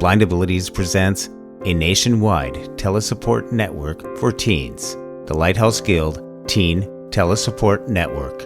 Blind Abilities presents a nationwide telesupport network for teens, the Lighthouse Guild Teen Telesupport Network.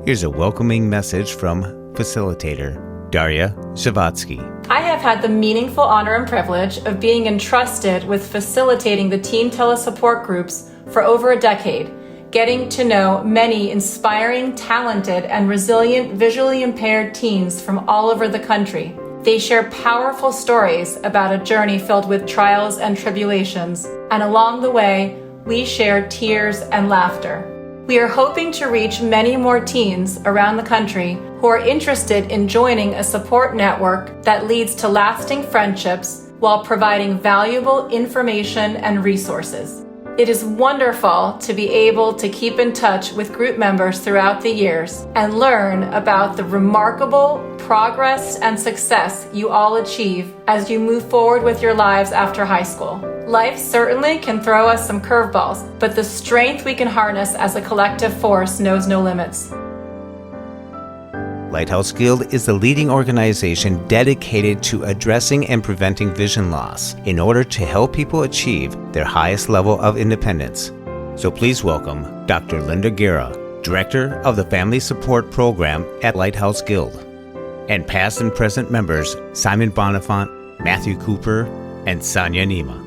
Here's a welcoming message from facilitator Daria Zavatsky. I have had the meaningful honor and privilege of being entrusted with facilitating the teen telesupport groups for over a decade, getting to know many inspiring, talented, and resilient visually impaired teens from all over the country. They share powerful stories about a journey filled with trials and tribulations, and along the way, we share tears and laughter. We are hoping to reach many more teens around the country who are interested in joining a support network that leads to lasting friendships while providing valuable information and resources. It is wonderful to be able to keep in touch with group members throughout the years and learn about the remarkable progress and success you all achieve as you move forward with your lives after high school. Life certainly can throw us some curveballs, but the strength we can harness as a collective force knows no limits. Lighthouse Guild is the leading organization dedicated to addressing and preventing vision loss in order to help people achieve their highest level of independence. So please welcome Dr. Linda Guerra, Director of the Family Support Program at Lighthouse Guild, and past and present members Simon Bonifant, Matthew Cooper, and Sonia Nima.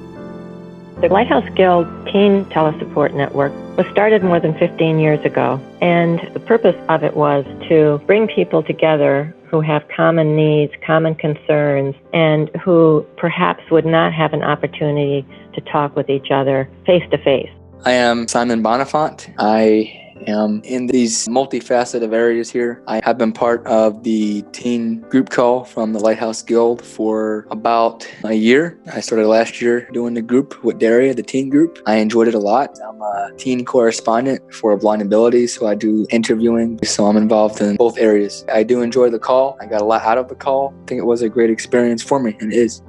The Lighthouse Guild Teen Telesupport Network was started more than 15 years ago, and the purpose of it was to bring people together who have common needs, common concerns, and who perhaps would not have an opportunity to talk with each other face to face. I am Simon Bonifant. I am in these multifaceted areas here. I have been part of the teen group call from the Lighthouse Guild for about a year. I started last year doing the group with Daria, the teen group. I enjoyed it a lot. I'm a teen correspondent for Blind Abilities, so I do interviewing, so I'm involved in both areas. I do enjoy the call. I got a lot out of the call. I think it was a great experience for me, and it is.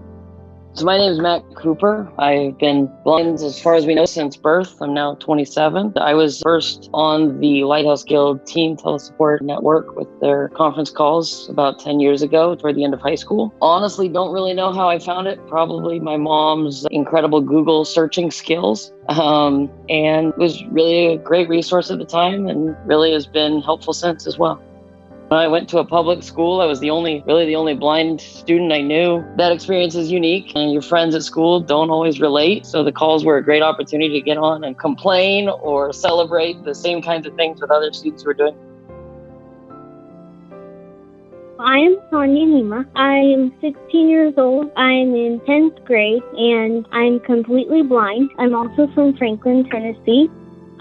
So my name is Matt Cooper. I've been blind as far as we know since birth. I'm now 27. I was first on the Lighthouse Guild Teen Telesupport Network with their conference calls about 10 years ago toward the end of high school. Honestly, don't really know how I found it. Probably my mom's incredible Google searching skills. And it was really a great resource at the time and really has been helpful since as well. When I went to a public school, I was the only blind student I knew. That experience is unique, and your friends at school don't always relate. So the calls were a great opportunity to get on and complain or celebrate the same kinds of things with other students who are doing. I am Sonia Nima. I am 16 years old. I'm in 10th grade, and I'm completely blind. I'm also from Franklin, Tennessee.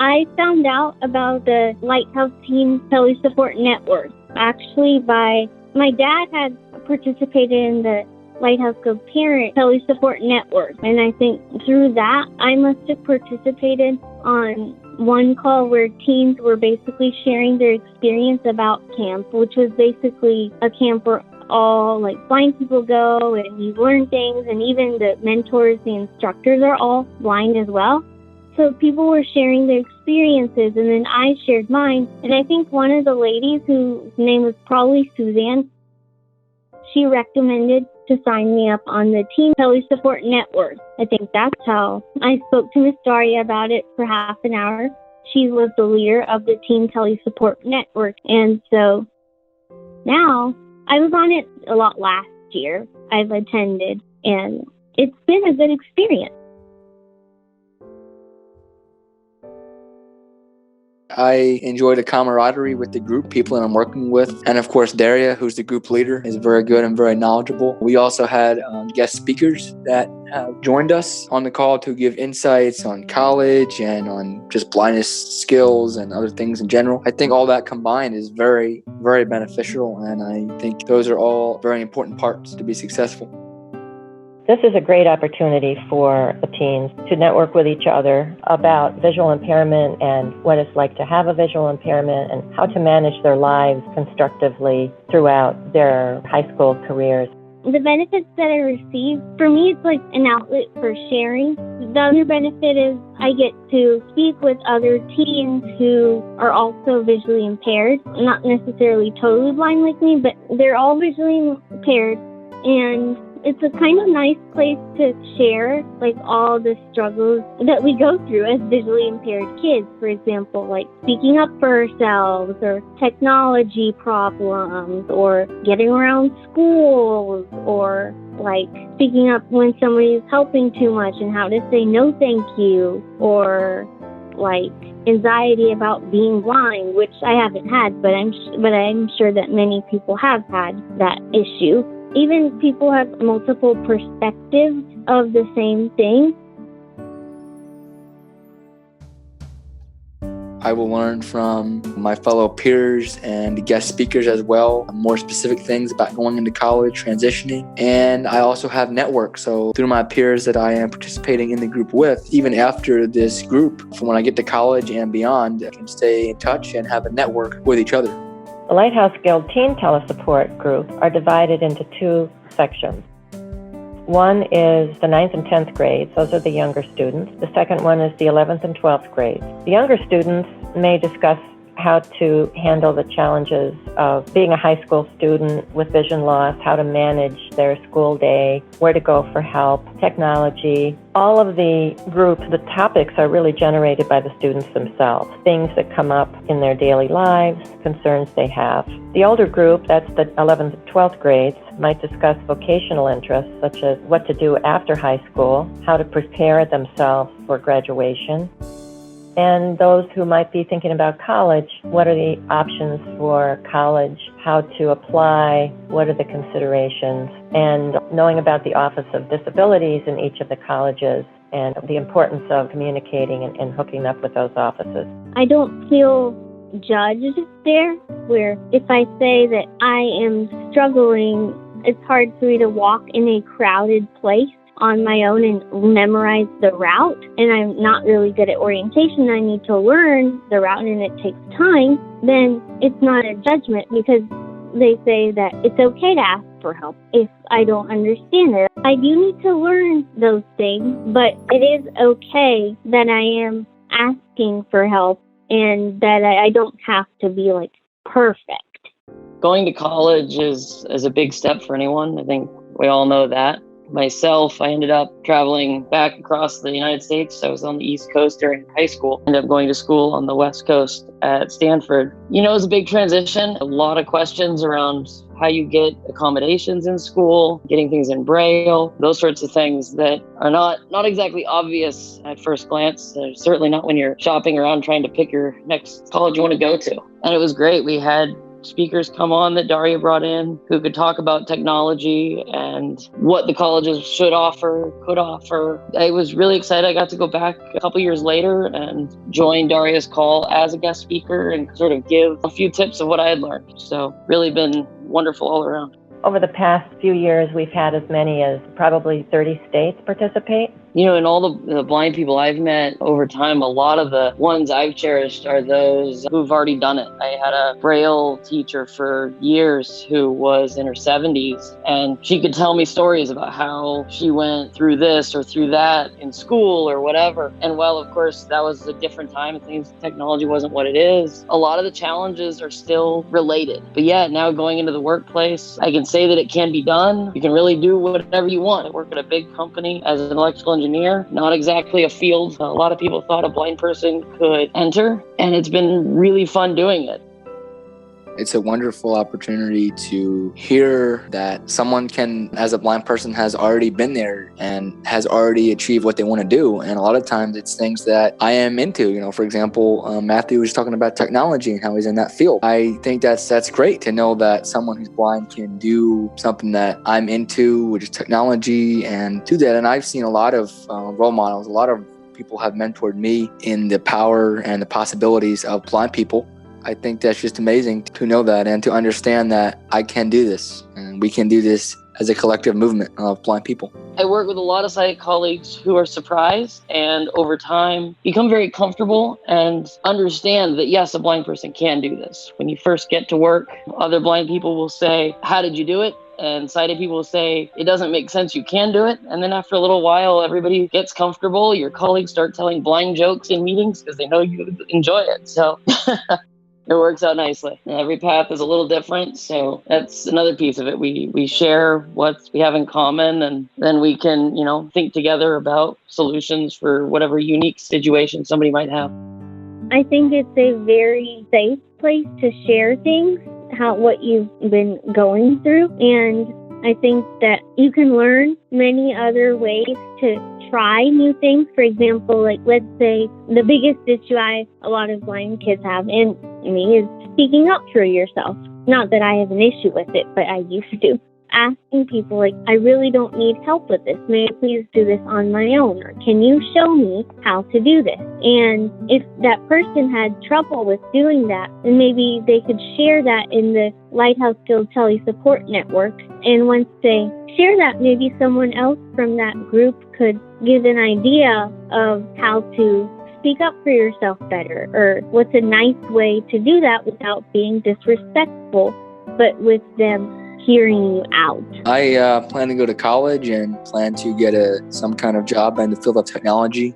I found out about the Lighthouse Teen Telesupport Network. Actually, my dad had participated in the Lighthouse Guild Parent Telesupport Network, and I think through that, I must have participated on one call where teens were basically sharing their experience about camp, which was basically a camp where all blind people go and you learn things, and even the mentors, the instructors are all blind as well. So people were sharing their experiences, and then I shared mine. And I think one of the ladies, whose name was probably Suzanne, she recommended to sign me up on the Teen Telesupport Network. I think that's how I spoke to Miss Daria about it for half an hour. She was the leader of the Teen Telesupport Network. And so now I was on it a lot last year. I've attended, and it's been a good experience. I enjoy the camaraderie with the group, people that I'm working with. And of course, Daria, who's the group leader, is very good and very knowledgeable. We also had guest speakers that joined us on the call to give insights on college and on just blindness skills and other things in general. I think all that combined is very, very beneficial. And I think those are all very important parts to be successful. This is a great opportunity for the teens to network with each other about visual impairment and what it's like to have a visual impairment and how to manage their lives constructively throughout their high school careers. The benefits that I receive, for me, it's like an outlet for sharing. The other benefit is I get to speak with other teens who are also visually impaired, not necessarily totally blind like me, but they're all visually impaired. And It's a kind of nice place to share like all the struggles that we go through as visually impaired kids. For example, like speaking up for ourselves or technology problems or getting around schools or like speaking up when somebody's helping too much and how to say no thank you, or like anxiety about being blind, which I haven't had, but I'm sure that many people have had that issue. Even people have multiple perspectives of the same thing. I will learn from my fellow peers and guest speakers as well, more specific things about going into college, transitioning. And I also have network. So through my peers that I am participating in the group with, even after this group, from when I get to college and beyond, I can stay in touch and have a network with each other. The Lighthouse Guild Teen Telesupport group are divided into two sections. One is the 9th and 10th grades. Those are the younger students. The second one is the 11th and 12th grades. The younger students may discuss how to handle the challenges of being a high school student with vision loss, how to manage their school day, where to go for help, technology. All of the groups, the topics are really generated by the students themselves, things that come up in their daily lives, concerns they have. The older group, that's the 11th and 12th grades, might discuss vocational interests such as what to do after high school, how to prepare themselves for graduation. And those who might be thinking about college, what are the options for college, how to apply, what are the considerations, and knowing about the Office of Disabilities in each of the colleges and the importance of communicating and hooking up with those offices. I don't feel judged there, where if I say that I am struggling, it's hard for me to walk in a crowded place on my own and memorize the route, and I'm not really good at orientation, I need to learn the route and it takes time, then it's not a judgment, because they say that it's okay to ask for help if I don't understand it. I do need to learn those things, but it is okay that I am asking for help and that I don't have to be like perfect. Going to college is a big step for anyone. I think we all know that. Myself, I ended up traveling back across the United States. I was on the East Coast during high school. Ended up going to school on the West Coast at Stanford. You know, it was a big transition. A lot of questions around how you get accommodations in school, getting things in Braille, those sorts of things that are not exactly obvious at first glance. Certainly not when you're shopping around trying to pick your next college you want to go to. And it was great. We had speakers come on that Daria brought in who could talk about technology and what the colleges should offer, could offer. I was really excited. I got to go back a couple years later and join Daria's call as a guest speaker and sort of give a few tips of what I had learned. So really been wonderful all around. Over the past few years, we've had as many as probably 30 states participate. You know, and all the blind people I've met over time, a lot of the ones I've cherished are those who've already done it. I had a Braille teacher for years who was in her 70s, and she could tell me stories about how she went through this or through that in school or whatever. And while, of course, that was a different time and things, technology wasn't what it is, a lot of the challenges are still related. But yeah, now going into the workplace, I can say that it can be done. You can really do whatever you want. I work at a big company as an electrical engineer, not exactly a field a lot of people thought a blind person could enter, and it's been really fun doing it. It's a wonderful opportunity to hear that someone can, as a blind person, has already been there and has already achieved what they want to do. And a lot of times it's things that I am into. You know, for example, Matthew was talking about technology and how he's in that field. I think that's great to know that someone who's blind can do something that I'm into, which is technology, and do that. And I've seen a lot of role models. A lot of people have mentored me in the power and the possibilities of blind people. I think that's just amazing to know that and to understand that I can do this and we can do this as a collective movement of blind people. I work with a lot of sighted colleagues who are surprised and over time become very comfortable and understand that, yes, a blind person can do this. When you first get to work, other blind people will say, "How did you do it?" And sighted people will say, "It doesn't make sense, you can do it." And then after a little while, everybody gets comfortable. Your colleagues start telling blind jokes in meetings because they know you enjoy it. So It works out nicely. Every path is a little different, so that's another piece of it. We share what we have in common, and then we can, think together about solutions for whatever unique situation somebody might have. I think it's a very safe place to share things, what you've been going through, and I think that you can learn many other ways to try new things. For example, like let's say the biggest issue a lot of blind kids have, and me, is speaking up for yourself. Not that I have an issue with it, but I used to. Asking people like, I really don't need help with this. May I please do this on my own? Or can you show me how to do this? And if that person had trouble with doing that, then maybe they could share that in the Lighthouse Guild Tele Support Network. And once they share that, maybe someone else from that group could give an idea of how to speak up for yourself better, or what's a nice way to do that without being disrespectful, but with them hearing you out. I plan to go to college and plan to get some kind of job in the field of technology.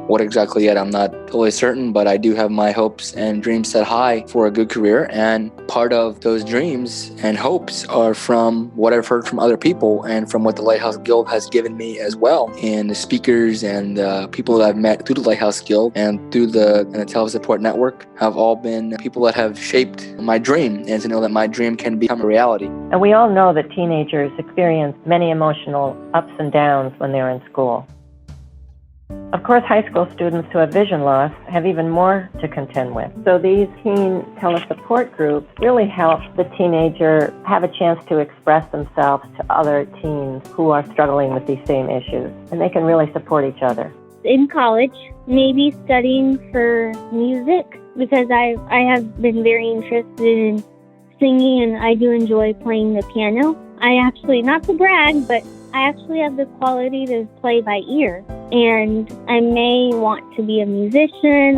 What exactly yet, I'm not totally certain, but I do have my hopes and dreams set high for a good career. And part of those dreams and hopes are from what I've heard from other people and from what the Lighthouse Guild has given me as well. And the speakers and people that I've met through the Lighthouse Guild and through the Tele Support Network have all been people that have shaped my dream, and to know that my dream can become a reality. And we all know that teenagers experience many emotional ups and downs when they're in school. Of course, high school students who have vision loss have even more to contend with. So these teen tele-support groups really help the teenager have a chance to express themselves to other teens who are struggling with these same issues. And they can really support each other. In college, maybe studying for music, because I have been very interested in singing, and I do enjoy playing the piano. I actually, not to brag, but I actually have the quality to play by ear, and I may want to be a musician.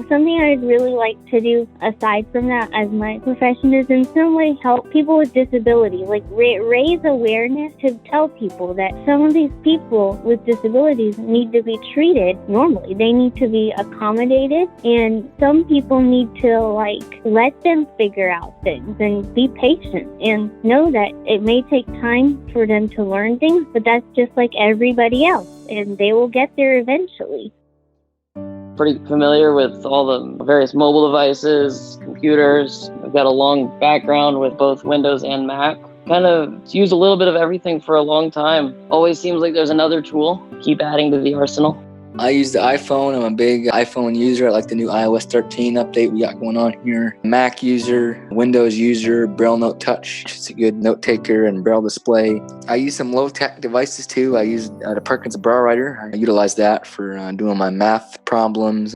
Something I'd really like to do aside from that as my profession is in some way help people with disability, like raise awareness to tell people that some of these people with disabilities need to be treated normally. They need to be accommodated, and some people need to let them figure out things and be patient and know that it may take time for them to learn things, but that's just like everybody else, and they will get there eventually. Pretty familiar with all the various mobile devices, computers. I've got a long background with both Windows and Mac. Kind of used a little bit of everything for a long time. Always seems like there's another tool. Keep adding to the arsenal. I use the iPhone. I'm a big iPhone user. I like the new iOS 13 update we got going on here. Mac user, Windows user, Braille Note Touch. It's a good note taker and Braille display. I use some low-tech devices too. I use the Perkins Braille Writer. I utilize that for doing my math problems.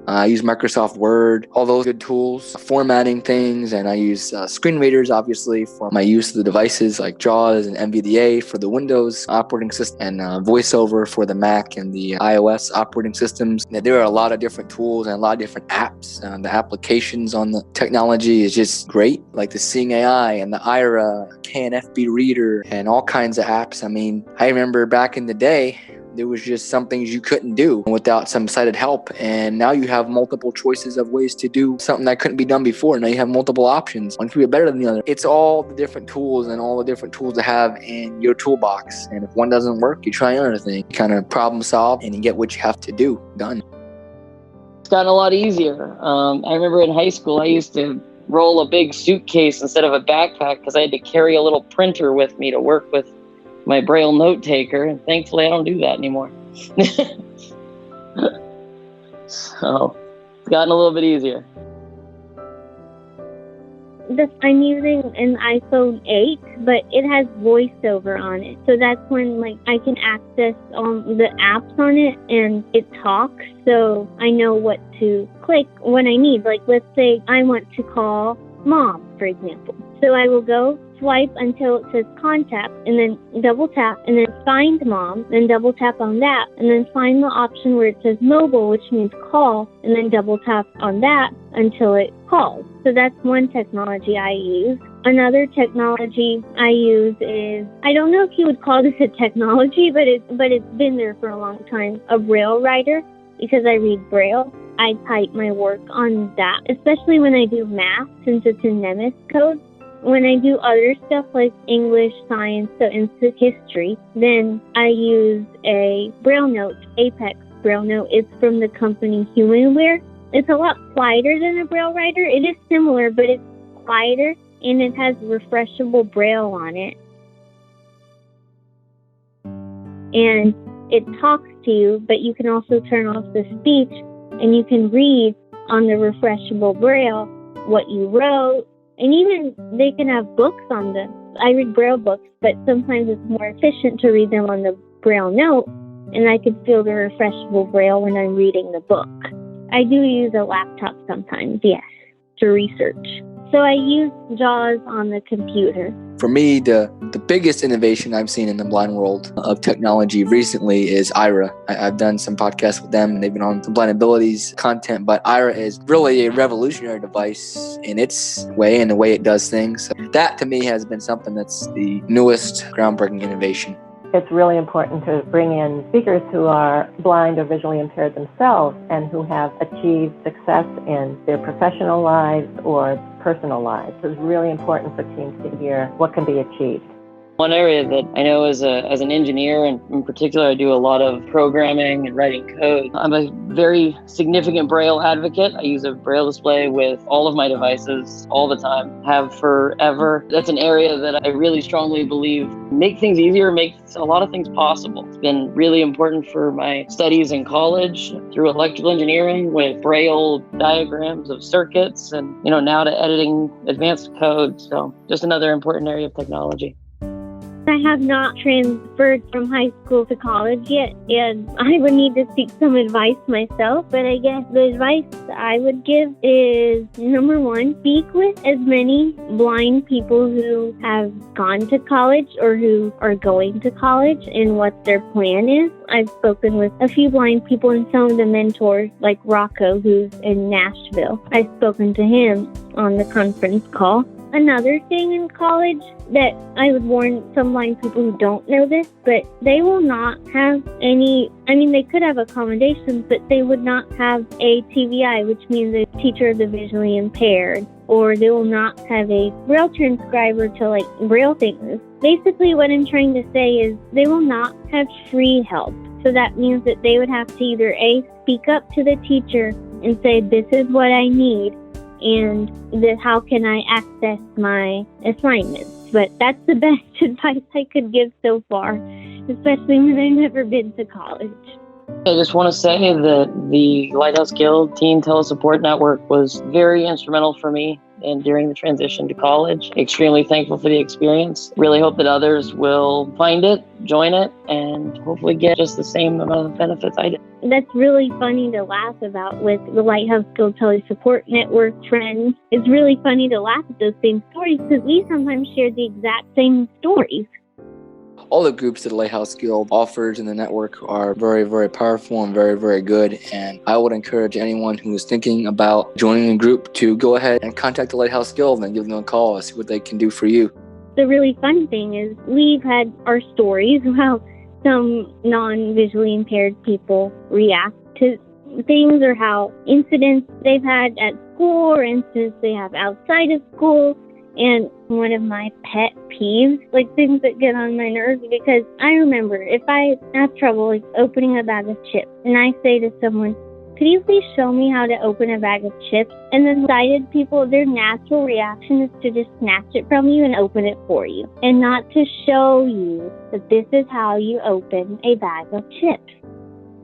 I use Microsoft Word, all those good tools, formatting things, and I use screen readers, obviously, for my use of the devices like JAWS and NVDA for the Windows operating system, and VoiceOver for the Mac and the iOS operating systems. There are a lot of different tools and a lot of different apps. The applications on the technology is just great, like the Seeing AI and the IRA, KNFB Reader, and all kinds of apps. I mean, I remember back in the day, there was just some things you couldn't do without some sighted help. And now you have multiple choices of ways to do something that couldn't be done before. Now you have multiple options. One could be better than the other. It's all the different tools and all the different tools to have in your toolbox. And if one doesn't work, you try another thing. You kind of problem solve and you get what you have to do done. It's gotten a lot easier. I remember in high school, I used to roll a big suitcase instead of a backpack because I had to carry a little printer with me to work with my Braille note taker, and thankfully I don't do that anymore. So it's gotten a little bit easier. I'm using an iPhone 8, but it has VoiceOver on it. So that's when I can access the apps on it, and it talks, so I know what to click when I need. Let's say I want to call Mom, for example. So I will go swipe until it says contact, and then double tap, and then find Mom, then double tap on that, and then find the option where it says mobile, which means call, and then double tap on that until it calls. So that's one technology I use. Another technology I use is, I don't know if you would call this a technology, but it's been there for a long time, a Braille writer, because I read Braille. I type my work on that, especially when I do math, since it's in Nemes code. When I do other stuff like English, science, so into history, then I use a Braille note, Apex Braille note. It's from the company Humanware. It's a lot quieter than a Braille writer. It is similar, but it's quieter, and it has refreshable Braille on it. And it talks to you, but you can also turn off the speech, and you can read on the refreshable Braille what you wrote. And even they can have books on them. I read Braille books, but sometimes it's more efficient to read them on the Braille note, and I can feel the refreshable Braille when I'm reading the book. I do use a laptop sometimes, yes, to research. So I use JAWS on the computer. For me, the biggest innovation I've seen in the blind world of technology recently is Ira. I've done some podcasts with them, and they've been on some blind abilities content, but Ira is really a revolutionary device in its way and the way it does things. That, to me, has been something that's the newest groundbreaking innovation. It's really important to bring in speakers who are blind or visually impaired themselves and who have achieved success in their professional lives or personal lives. It's really important for teams to hear what can be achieved. One area that I know as an engineer, and in particular, I do a lot of programming and writing code. I'm a very significant Braille advocate. I use a Braille display with all of my devices all the time, have forever. That's an area that I really strongly believe make things easier, makes a lot of things possible. It's been really important for my studies in college through electrical engineering with Braille diagrams of circuits and, now to editing advanced code. So just another important area of technology. I have not transferred from high school to college yet, and I would need to seek some advice myself, but I guess the advice I would give is, number one, speak with as many blind people who have gone to college or who are going to college and what their plan is. I've spoken with a few blind people and some of the mentors, like Rocco, who's in Nashville. I've spoken to him on the conference call. Another thing in college that I would warn some blind people who don't know this, but they will not have they could have accommodations, but they would not have a TVI, which means a teacher of the visually impaired, or they will not have a Braille transcriber to Braille things. Basically, what I'm trying to say is they will not have free help. So that means that they would have to either A, speak up to the teacher and say, this is what I need, and how can I access my assignments? But that's the best advice I could give so far, especially when I've never been to college. I just want to say that the Lighthouse Guild Teen Tele Support Network was very instrumental for me and during the transition to college. Extremely thankful for the experience. Really hope that others will find it, join it, and hopefully get just the same amount of benefits I did. That's really funny to laugh about with the Lighthouse Guild Tele Support Network friends. It's really funny to laugh at those same stories because we sometimes share the exact same stories. All the groups that the Lighthouse Guild offers in the network are very, very powerful and very, very good. And I would encourage anyone who is thinking about joining a group to go ahead and contact the Lighthouse Guild and give them a call and see what they can do for you. The really fun thing is we've had our stories of how some non-visually impaired people react to things or how incidents they've had at school or incidents they have outside of school. And one of my pet peeves, things that get on my nerves, because I remember if I have trouble opening a bag of chips and I say to someone, could you please show me how to open a bag of chips? And then sighted people, their natural reaction is to just snatch it from you and open it for you and not to show you that this is how you open a bag of chips.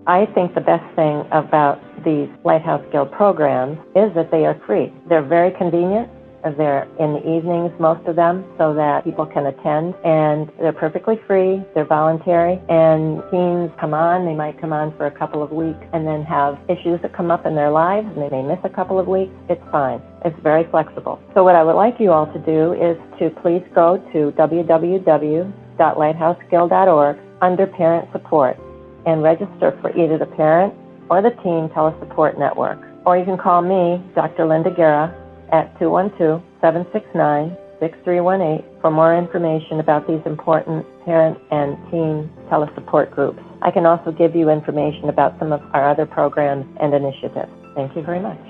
I think the best thing about these Lighthouse Guild programs is that they are free. They're very convenient. They're in the evenings, most of them, so that people can attend, and they're perfectly free, they're voluntary, and teens come on, they might come on for a couple of weeks and then have issues that come up in their lives, and they may miss a couple of weeks. It's fine. It's very flexible. So what I would like you all to do is to please go to www.lighthouseguild.org under Parent Support and register for either the Parent or the Teen Telesupport Network. Or you can call me, Dr. Linda Guerra, at 212-769-6318 for more information about these important parent and teen telesupport groups. I can also give you information about some of our other programs and initiatives. Thank you very much.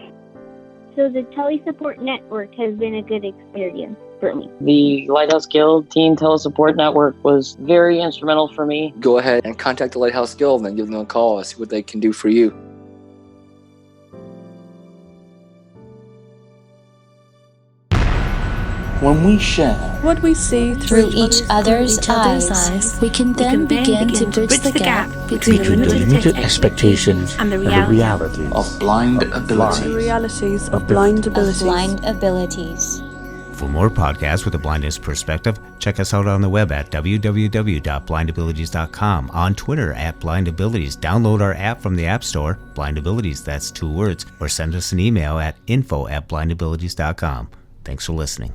So the Tele Support Network has been a good experience for me. The Lighthouse Guild Teen Tele Support Network was very instrumental for me. Go ahead and contact the Lighthouse Guild and give them a call and see what they can do for you. When we share what we see through each other's eyes, we can then begin to bridge the gap between the limited expectations and the realities of blind abilities. The realities of blind abilities. For more podcasts with a blindness perspective, check us out on the web at www.blindabilities.com, on Twitter at blindabilities. Download our app from the App Store, blindabilities, that's 2 words, or send us an email at info@blindabilities.com. Thanks for listening.